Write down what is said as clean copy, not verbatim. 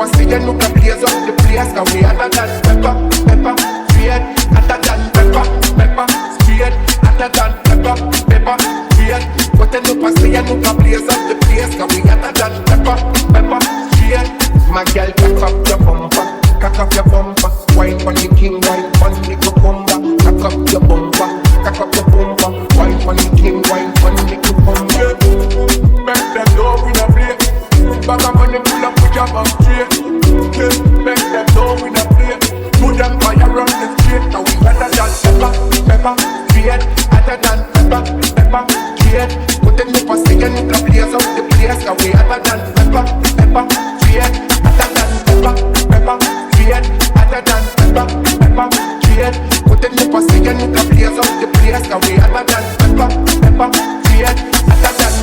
up and see you look a blaze up the place. Cause we hotter than pepper, pepper, straight, hotter than pepper, pepper, straight, hotter than pepper, pepper, straight. Put it up and see you look a blaze up the place. Cause we hotter than pepper, pepper, straight. My girl, cock up your bumper, cock up your bumper. Wine for the king, wine for the cucumber. Cock up your bumper, cock up your bumper. Wine for the king, wine for the cucumber. Make them know we not play. Back up on the pull up with your back straight. Make them know we not play. Put them fire on the street. Now we better than pepper, pepper, straight. Hotter than pepper, pepper, straight. Put them up and see you look a blaze up the place. Now we hotter than pepper, pepper, straight. Pepper, straight, hotter than pepper, pepper, straight. Put it up and see you look a blaze up the place. Cause we hotter than pepper, pepper, straight, hotter than